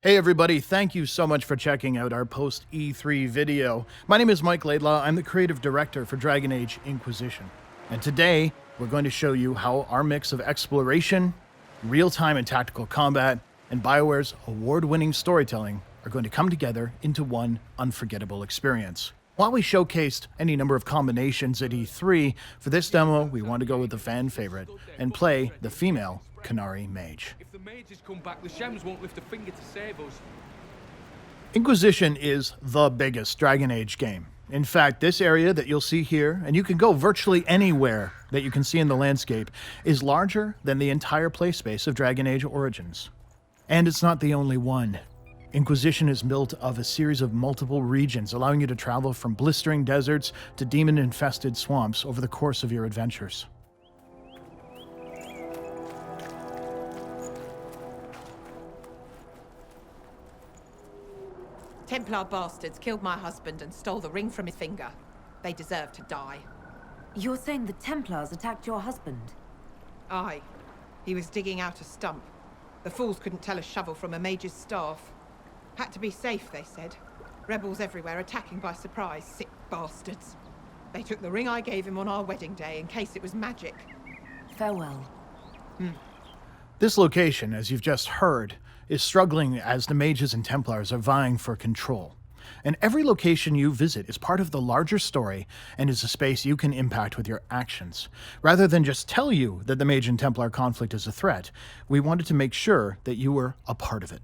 Hey everybody, thank you so much for checking out our post-E3 video. My name is Mike Laidlaw, I'm the creative director for Dragon Age Inquisition. And today, we're going to show you how our mix of exploration, real-time and tactical combat, and BioWare's award-winning storytelling are going to come together into one unforgettable experience. While we showcased any number of combinations at E3, for this demo, we want to go with the fan favorite and play the female Qunari mage. If the mages come back, the Shems won't lift a finger to save us. Inquisition is the biggest Dragon Age game. In fact, this area that you'll see here, and you can go virtually anywhere that you can see in the landscape, is larger than the entire playspace of Dragon Age Origins. And it's not the only one. Inquisition is built of a series of multiple regions, allowing you to travel from blistering deserts to demon-infested swamps over the course of your adventures. Templar bastards killed my husband and stole the ring from his finger. They deserve to die. You're saying the Templars attacked your husband? Aye. He was digging out a stump. The fools couldn't tell a shovel from a mage's staff. Had to be safe, they said. Rebels everywhere attacking by surprise, sick bastards. They took the ring I gave him on our wedding day in case it was magic. Farewell. This location, as you've just heard, is struggling as the mages and Templars are vying for control. And every location you visit is part of the larger story and is a space you can impact with your actions. Rather than just tell you that the Mage and Templar conflict is a threat, we wanted to make sure that you were a part of it.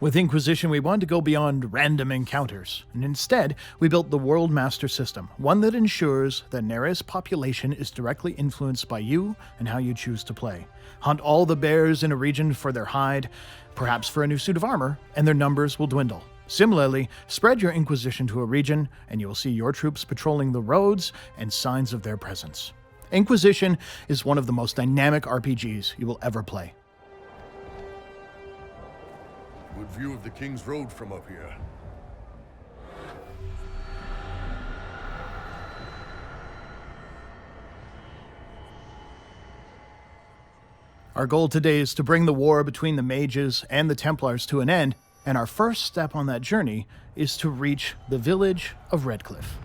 With Inquisition, we wanted to go beyond random encounters, and instead, we built the World Master System, one that ensures that Nereus' population is directly influenced by you and how you choose to play. Hunt all the bears in a region for their hide, perhaps for a new suit of armor, and their numbers will dwindle. Similarly, spread your Inquisition to a region, and you will see your troops patrolling the roads and signs of their presence. Inquisition is one of the most dynamic RPGs you will ever play. Good view of the King's Road from up here. Our goal today is to bring the war between the mages and the Templars to an end, and our first step on that journey is to reach the village of Redcliffe.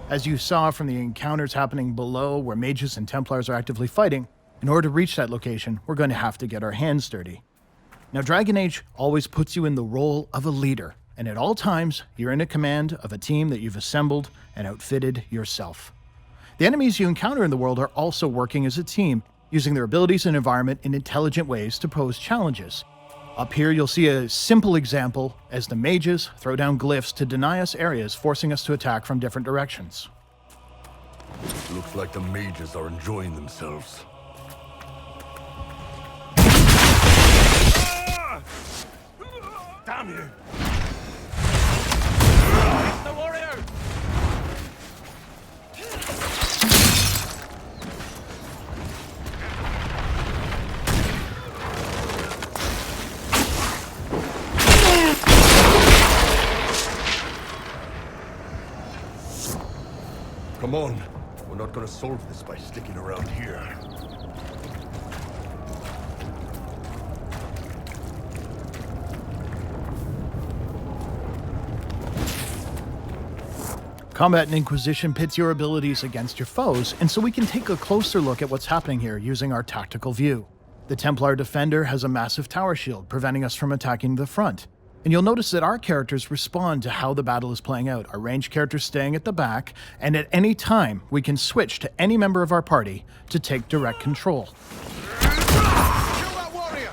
As you saw from the encounters happening below where mages and Templars are actively fighting, in order to reach that location, we're going to have to get our hands dirty. Now, Dragon Age always puts you in the role of a leader, and at all times, you're in a command of a team that you've assembled and outfitted yourself. The enemies you encounter in the world are also working as a team, using their abilities and environment in intelligent ways to pose challenges. Up here, you'll see a simple example as the mages throw down glyphs to deny us areas, forcing us to attack from different directions. Looks like the mages are enjoying themselves. Damn you! It's the warrior! Come on, we're not gonna solve this by sticking around here. Combat in Inquisition pits your abilities against your foes, and so we can take a closer look at what's happening here using our tactical view. The Templar Defender has a massive tower shield, preventing us from attacking the front. And you'll notice that our characters respond to how the battle is playing out, our ranged characters staying at the back, and at any time, we can switch to any member of our party to take direct control. Kill that warrior!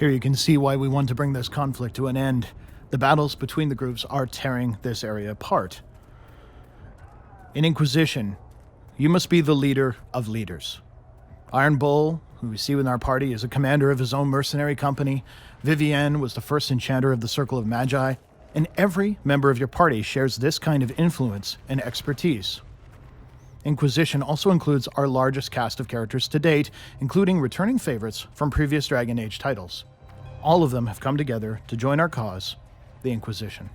Here you can see why we want to bring this conflict to an end. The battles between the groups are tearing this area apart. In Inquisition, you must be the leader of leaders. Iron Bull, who we see in our party, is a commander of his own mercenary company. Vivienne was the first enchanter of the Circle of Magi, and every member of your party shares this kind of influence and expertise. Inquisition also includes our largest cast of characters to date, including returning favorites from previous Dragon Age titles. All of them have come together to join our cause, the Inquisition.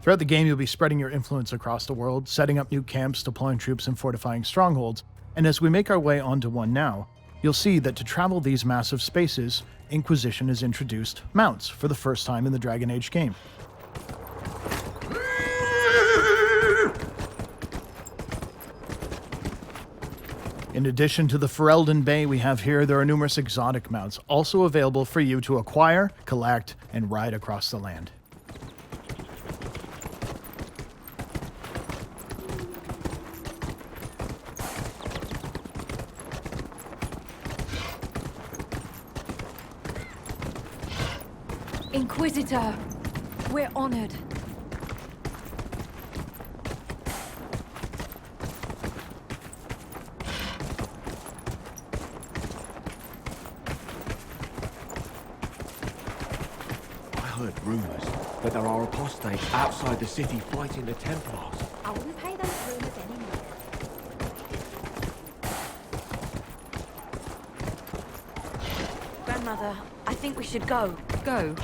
Throughout the game, you'll be spreading your influence across the world, setting up new camps, deploying troops, and fortifying strongholds. And as we make our way onto one now, you'll see that to travel these massive spaces, Inquisition has introduced mounts for the first time in the Dragon Age game. In addition to the Ferelden Bay we have here, there are numerous exotic mounts also available for you to acquire, collect, and ride across the land. Inquisitor, we're honored. I heard rumors that there are apostates outside the city fighting the Templars. I wouldn't pay those rumors anymore. Grandmother, I think we should go. Go?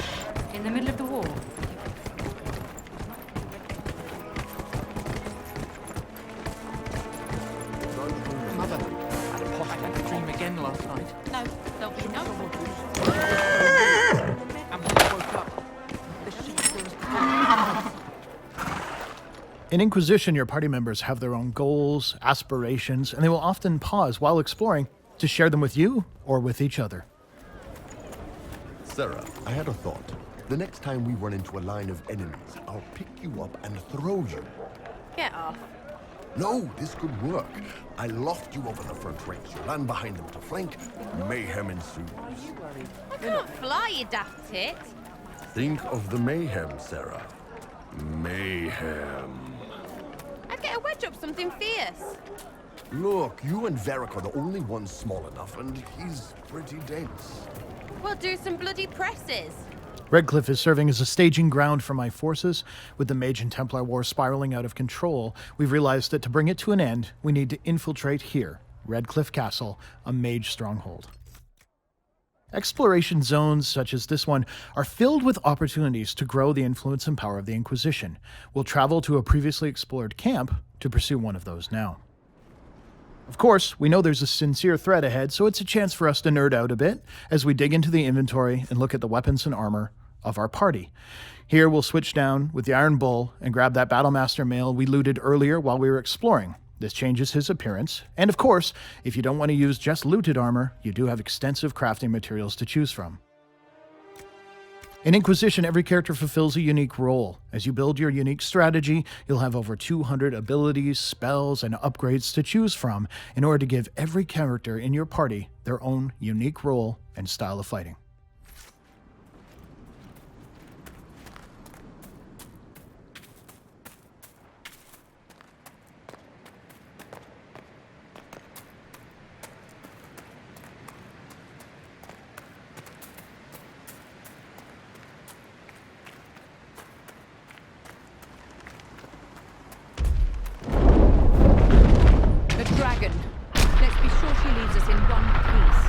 In the middle of the war? Mother, I had a dream again last night. No, there'll be no more. And when I woke up, the ship was... In Inquisition, your party members have their own goals, aspirations, and they will often pause while exploring to share them with you or with each other. Sarah, I had a thought. The next time we run into a line of enemies, I'll pick you up and throw you. Get off. No, this could work. I loft you over the front ranks. You land behind them to flank. Mayhem ensues. I can't fly, you daft tit. Think of the mayhem, Sarah. Mayhem. I'd get a wedge up something fierce. Look, you and Varric are the only ones small enough, and he's pretty dense. We'll do some bloody presses. Redcliffe is serving as a staging ground for my forces. With the Mage and Templar War spiraling out of control, we've realized that to bring it to an end, we need to infiltrate here, Redcliffe Castle, a mage stronghold. Exploration zones such as this one are filled with opportunities to grow the influence and power of the Inquisition. We'll travel to a previously explored camp to pursue one of those now. Of course, we know there's a sincere threat ahead, so it's a chance for us to nerd out a bit as we dig into the inventory and look at the weapons and armor of our party. Here we'll switch down with the Iron Bull and grab that Battlemaster mail we looted earlier while we were exploring. This changes his appearance, and of course, if you don't want to use just looted armor, you do have extensive crafting materials to choose from. In Inquisition, every character fulfills a unique role. As you build your unique strategy, you'll have over 200 abilities, spells, and upgrades to choose from in order to give every character in your party their own unique role and style of fighting. Dragon. Let's be sure she leaves us in one piece.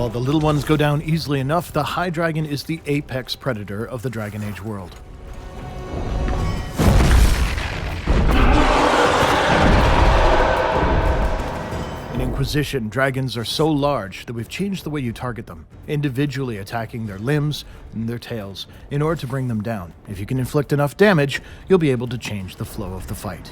While the little ones go down easily enough, the High Dragon is the apex predator of the Dragon Age world. In Inquisition, dragons are so large that we've changed the way you target them, individually attacking their limbs and their tails in order to bring them down. If you can inflict enough damage, you'll be able to change the flow of the fight.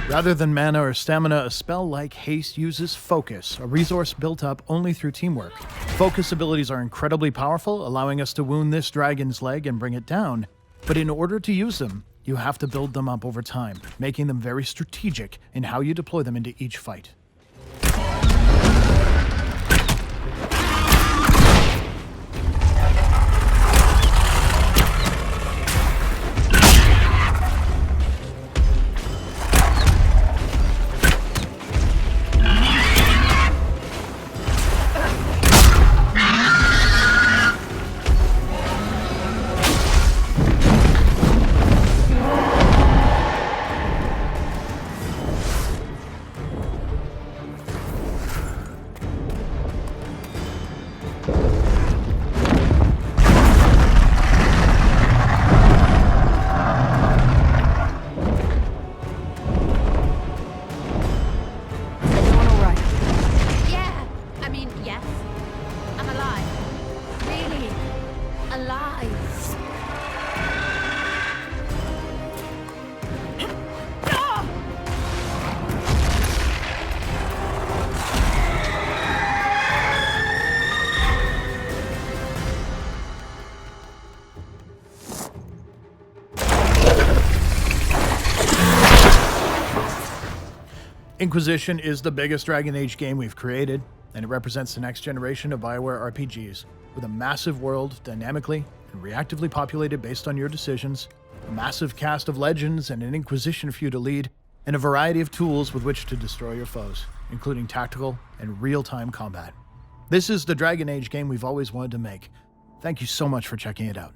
Rather than mana or stamina, a spell like Haste uses Focus, a resource built up only through teamwork. Focus abilities are incredibly powerful, allowing us to wound this dragon's leg and bring it down. But in order to use them, you have to build them up over time, making them very strategic in how you deploy them into each fight. Inquisition is the biggest Dragon Age game we've created, and it represents the next generation of BioWare RPGs, with a massive world dynamically and reactively populated based on your decisions, a massive cast of legends and an Inquisition for you to lead, and a variety of tools with which to destroy your foes, including tactical and real-time combat. This is the Dragon Age game we've always wanted to make. Thank you so much for checking it out.